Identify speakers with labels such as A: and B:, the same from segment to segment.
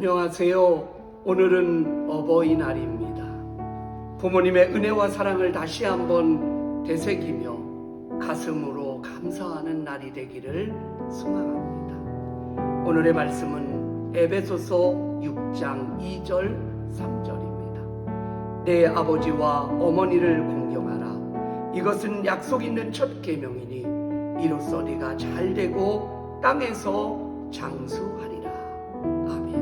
A: 안녕하세요. 오늘은 어버이날입니다. 부모님의 은혜와 사랑을 다시 한번 되새기며 가슴으로 감사하는 날이 되기를 소망합니다. 오늘의 말씀은 에베소서 6장 2절 3절입니다. 내 아버지와 어머니를 공경하라. 이것은 약속 있는 첫 계명이니 이로써 네가 잘되고 땅에서 장수하리라. 아멘.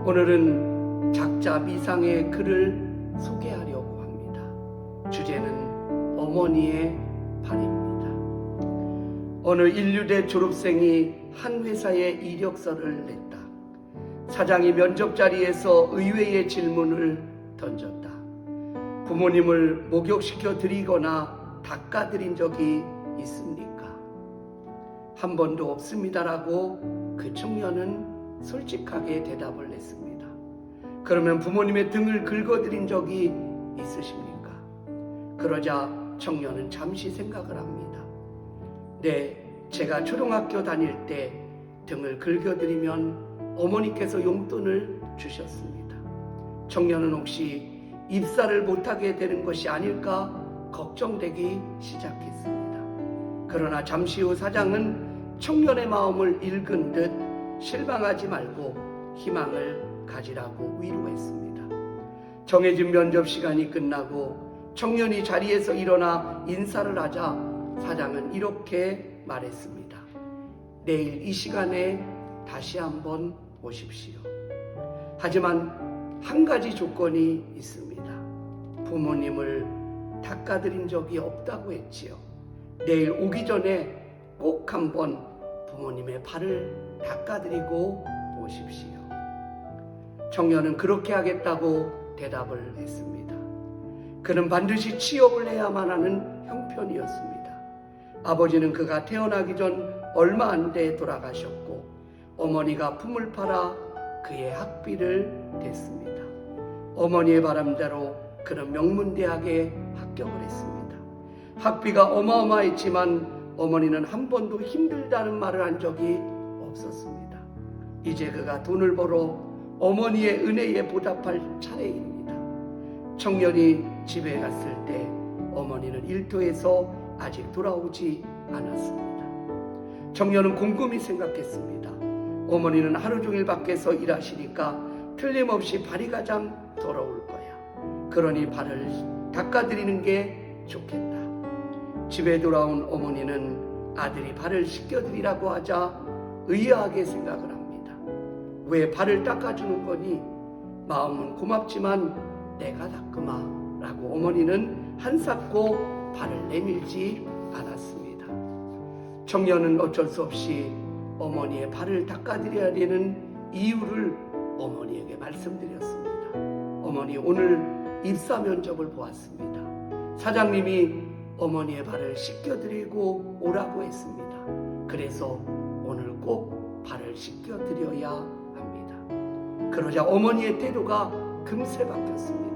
A: 오늘은 작자 미상의 글을 소개하려고 합니다. 주제는 어머니의 발입니다. 어느 인류대 졸업생이 한 회사에 이력서를 냈다. 사장이 면접 자리에서 의외의 질문을 던졌다. 부모님을 목욕시켜 드리거나 닦아 드린 적이 있습니까? 한 번도 없습니다라고 그 청년은 솔직하게 대답을 했습니다. 그러면 부모님의 등을 긁어드린 적이 있으십니까? 그러자 청년은 잠시 생각을 합니다. 네, 제가 초등학교 다닐 때 등을 긁어드리면 어머니께서 용돈을 주셨습니다. 청년은 혹시 입사를 못하게 되는 것이 아닐까 걱정되기 시작했습니다. 그러나 잠시 후 사장은 청년의 마음을 읽은 듯 실망하지 말고 희망을 가지라고 위로했습니다. 정해진 면접 시간이 끝나고 청년이 자리에서 일어나 인사를 하자 사장은 이렇게 말했습니다. 내일 이 시간에 다시 한번 오십시오. 하지만 한 가지 조건이 있습니다. 부모님을 닦아드린 적이 없다고 했지요. 내일 오기 전에 꼭 한번 부모님의 발을 닦아드리고 오십시오. 청년은 그렇게 하겠다고 대답을 했습니다. 그는 반드시 취업을 해야만 하는 형편이었습니다. 아버지는 그가 태어나기 전 얼마 안 돼 돌아가셨고 어머니가 품을 팔아 그의 학비를 댔습니다. 어머니의 바람대로 그는 명문대학에 합격을 했습니다. 학비가 어마어마했지만 어머니는 한 번도 힘들다는 말을 한 적이 없었습니다. 이제 그가 돈을 벌어 어머니의 은혜에 보답할 차례입니다. 청년이 집에 갔을 때 어머니는 일터에서 아직 돌아오지 않았습니다. 청년은 곰곰이 생각했습니다. 어머니는 하루 종일 밖에서 일하시니까 틀림없이 발이 가장 더러울 거야. 그러니 발을 닦아드리는 게 좋겠다. 집에 돌아온 어머니는 아들이 발을 씻겨드리라고 하자 의아하게 생각을 합니다. 왜 발을 닦아주는 거니? 마음은 고맙지만 내가 닦으마 라고 어머니는 한사코 발을 내밀지 않았습니다. 청년은 어쩔 수 없이 어머니의 발을 닦아드려야 되는 이유를 어머니에게 말씀드렸습니다. 어머니, 오늘 입사 면접을 보았습니다. 사장님이 어머니의 발을 씻겨드리고 오라고 했습니다. 그래서 오늘 꼭 발을 씻겨드려야 합니다. 그러자 어머니의 태도가 금세 바뀌었습니다.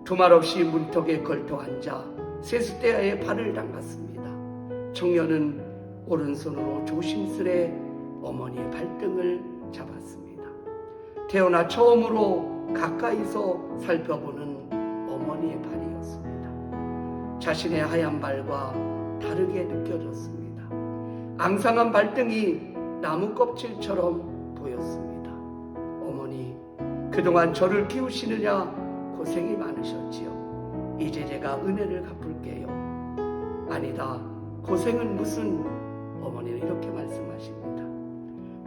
A: 두말 없이 문턱에 걸터 앉아 세숫대야에 발을 담갔습니다. 청년은 오른손으로 조심스레 어머니의 발등을 잡았습니다. 태어나 처음으로 가까이서 살펴보는 어머니의 발이었습니다. 자신의 하얀 발과 다르게 느껴졌습니다. 앙상한 발등이 나무 껍질처럼 보였습니다. 어머니, 그동안 저를 키우시느냐 고생이 많으셨지요. 이제 제가 은혜를 갚을게요. 아니다, 고생은 무슨? 어머니는 이렇게 말씀하십니다.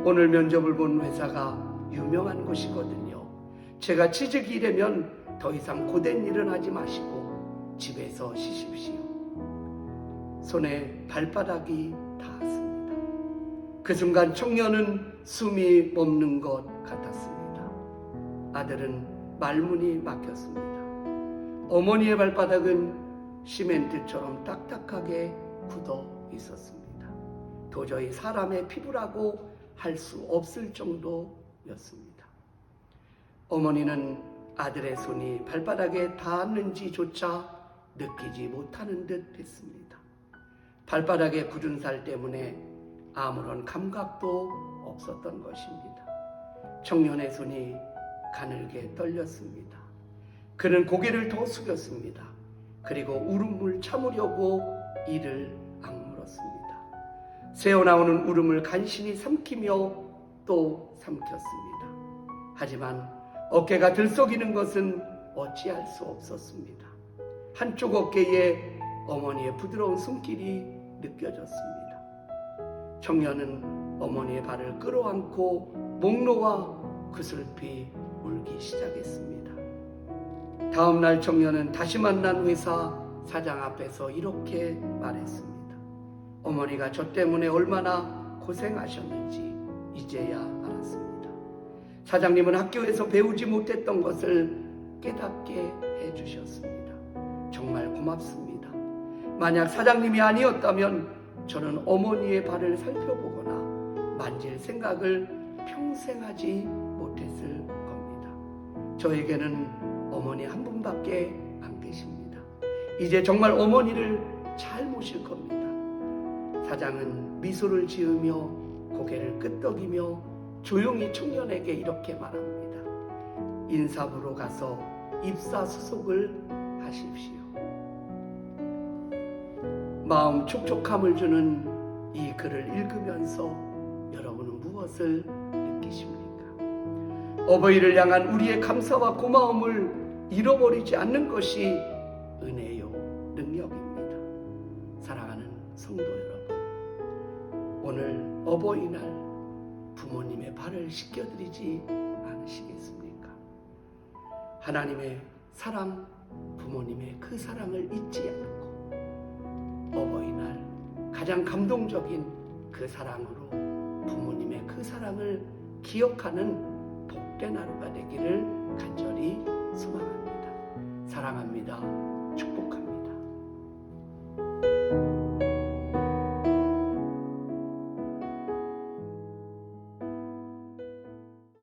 A: 오늘 면접을 본 회사가 유명한 곳이거든요. 제가 취직이 되면 더 이상 고된 일은 하지 마시고 집에서 쉬십시오. 손에 발바닥이 닿았습니다. 그 순간 청년은 숨이 멎는 것 같았습니다. 아들은 말문이 막혔습니다. 어머니의 발바닥은 시멘트처럼 딱딱하게 굳어 있었습니다. 도저히 사람의 피부라고 할 수 없을 정도였습니다. 어머니는 아들의 손이 발바닥에 닿았는지조차 느끼지 못하는 듯 했습니다. 발바닥의 굳은 살 때문에 아무런 감각도 없었던 것입니다. 청년의 손이 가늘게 떨렸습니다. 그는 고개를 더 숙였습니다. 그리고 울음을 참으려고 이를 악물었습니다. 새어나오는 울음을 간신히 삼키며 또 삼켰습니다. 하지만 어깨가 들썩이는 것은 어찌할 수 없었습니다. 한쪽 어깨에 어머니의 부드러운 손길이 느껴졌습니다. 청년은 어머니의 발을 끌어안고 목 놓아 그슬피 울기 시작했습니다. 다음 날 청년은 다시 만난 회사 사장 앞에서 이렇게 말했습니다. 어머니가 저 때문에 얼마나 고생하셨는지 이제야 알았습니다. 사장님은 학교에서 배우지 못했던 것을 깨닫게 해주셨습니다. 정말 고맙습니다. 만약 사장님이 아니었다면 저는 어머니의 발을 살펴보거나 만질 생각을 평생 하지 못했을 겁니다. 저에게는 어머니 한 분밖에 안 계십니다. 이제 정말 어머니를 잘 모실 겁니다. 사장은 미소를 지으며 고개를 끄덕이며 조용히 청년에게 이렇게 말합니다. 인사부로 가서 입사수속을 하십시오. 마음 촉촉함을 주는 이 글을 읽으면서 여러분은 무엇을 느끼십니까? 어버이를 향한 우리의 감사와 고마움을 잃어버리지 않는 것이 은혜요 능력입니다. 사랑하는 성도 여러분, 오늘 어버이날 부모님의 발을 씻겨드리지 않으시겠습니까? 하나님의 사랑, 부모님의 그 사랑을 잊지 않고 어버이날 가장 감동적인 그 사랑으로 부모님의 그 사랑을 기억하는 복된 하루가 되기를 간절히